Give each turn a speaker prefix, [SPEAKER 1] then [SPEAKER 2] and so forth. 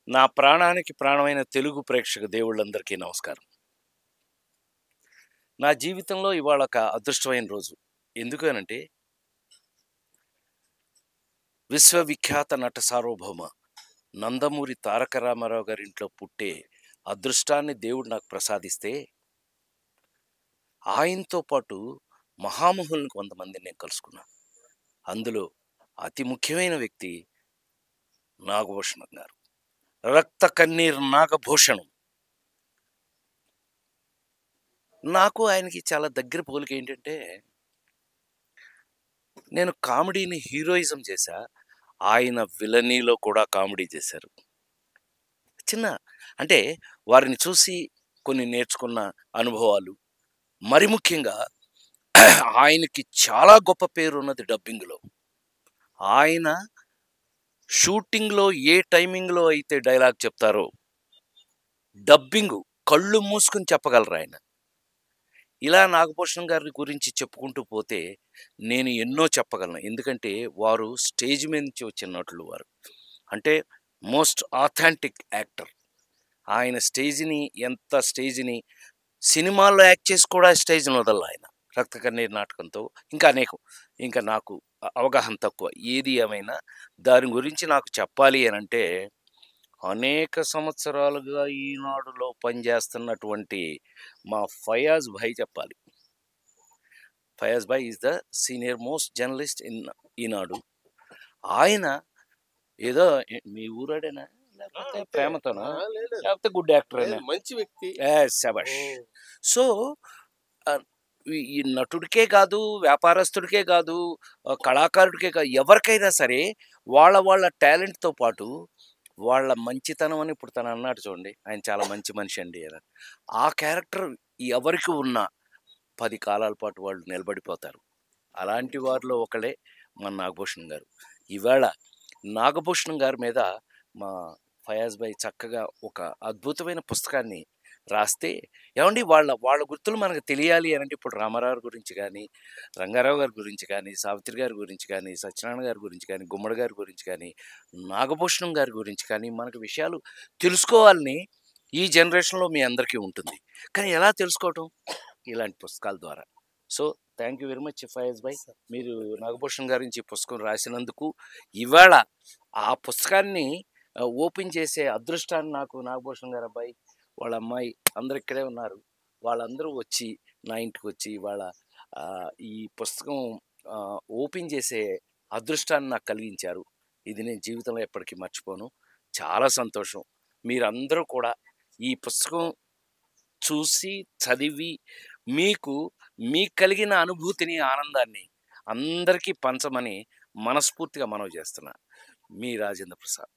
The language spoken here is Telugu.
[SPEAKER 1] నా ప్రాణానికి ప్రాణమైన తెలుగు ప్రేక్షక దేవుళ్ళందరికీ నమస్కారం. నా జీవితంలో ఇవాళ ఒక అదృష్టమైన రోజు. ఎందుకు అనంటే, విశ్వవిఖ్యాత నట సార్వభౌమ నందమూరి తారక రామారావు గారింట్లో పుట్టే అదృష్టాన్ని దేవుడు నాకు ప్రసాదిస్తే, ఆయనతో పాటు మహామహులను కొంతమందిని నేను కలుసుకున్నాను. అందులో అతి ముఖ్యమైన వ్యక్తి నాగభూషణం గారు. రక్త కన్నీర్ నాగభూషణం. నాకు ఆయనకి చాలా దగ్గర పోలికేంటంటే, నేను కామెడీని హీరోయిజం చేశా. ఆయన విలనీలో కూడా కామెడీ చేశారు. చిన్న అంటే వారిని చూసి కొన్ని నేర్చుకున్న అనుభవాలు. మరి ముఖ్యంగా ఆయనకి చాలా గొప్ప పేరున్నది డబ్బింగ్‌లో. ఆయన షూటింగ్‌లో ఏ టైమింగ్‌లో అయితే డైలాగ్ చెప్తారో, డబ్బింగు కళ్ళు మూసుకొని చెప్పగలరాయన. ఇలా నాగభూషణం గారి గురించి చెప్పుకుంటూ పోతే నేను ఎన్నో చెప్పగలను. ఎందుకంటే వారు స్టేజ్ మీద నుంచి వచ్చిన నటులు వారు. అంటే మోస్ట్ ఆథెంటిక్ యాక్టర్. ఆయన స్టేజ్‌ని సినిమాల్లో యాక్ట్ చేసి కూడా స్టేజ్‌ని వదలలా ఆయన. 'రక్త కన్నీర్' నాటకంతో ఇంకా అనేకం. ఇంకా నాకు అవగాహన తక్కువ. ఏది ఏమైనా దాని గురించి నాకు చెప్పాలి అనంటే, అనేక సంవత్సరాలుగా ఈనాడులో పనిచేస్తున్నటువంటి మా ఫయాజ్ భాయ్ చెప్పాలి. Fayaz bhai is the senior most journalist in Eenadu. ఆయన ఏదో మీ ఊరోడేనా? లేకపోతే ప్రేమతోనా?
[SPEAKER 2] లేదు.
[SPEAKER 1] లేకపోతే గుడ్ యాక్టరేనా?
[SPEAKER 2] మంచి వ్యక్తి.
[SPEAKER 1] శభాష్! సో, ఆహ్, ఈ నటుడికే కాదు, వ్యాపారస్తుడికే కాదు, కళాకారుడికే కాదు, ఎవరికైనా సరే వాళ్ళ టాలెంట్‌తో పాటు వాళ్ళ మంచితనం అని ఇప్పుడు తను అన్నాడు చూడండి. ఆయన చాలా మంచి మనిషి అండి అని. ఆ క్యారెక్టర్ ఎవరికి ఉన్నా 10 కాలాల పాటు వాళ్ళు నిలబడిపోతారు. అలాంటి వారిలో ఒకళ్ళే మన నాగభూషణం గారు. ఈవేళ నాగభూషణం గారి మీద మా ఫయాజ్ భాయ్ చక్కగా ఒక అద్భుతమైన పుస్తకాన్ని రాస్తే, ఏవండీ వాళ్ళ గుర్తులు మనకు తెలియాలి అనంటే ఇప్పుడు రామారావు గురించి గానీ, రంగారావు గారి గురించి కానీ, సావిత్రి గారి గురించి కానీ, సత్యనారాయణ గారి గురించి కానీ, గుమ్మడి గారి గురించి కానీ, నాగభూషణం గారి గురించి కానీ మనకు విషయాలు తెలుసుకోవాలని ఈ జనరేషన్‌లో మీ అందరికీ ఉంటుంది. కానీ ఎలా తెలుసుకోవటం? ఇలాంటి పుస్తకాల ద్వారా. So, thank you very much Fayaz bhai. మీరు నాగభూషణం గారి గురించి పుస్తకం రాసినందుకు. ఇవాళ ఆ పుస్తకాన్ని ఓపెన్ చేసే అదృష్టాన్ని నాకు నాగభూషణం గారి అబ్బాయి, వాళ్ళ అమ్మాయి అందరూ ఇక్కడే ఉన్నారు. వాళ్ళందరూ వచ్చి నా ఇంటికొచ్చి ఇవాళ ఈ పుస్తకం ఓపెన్ చేసే అదృష్టాన్ని నాకు కలిగించారు. ఇది నేను జీవితంలో ఎప్పటికీ మర్చిపోను. చాలా సంతోషం. మీరందరూ కూడా ఈ పుస్తకం చూసి, చదివి మీకు కలిగిన అనుభూతిని, ఆనందాన్ని అందరికీ పంచమని మనస్ఫూర్తిగా మనవి చేస్తున్నా. మీ రాజేంద్ర ప్రసాద్.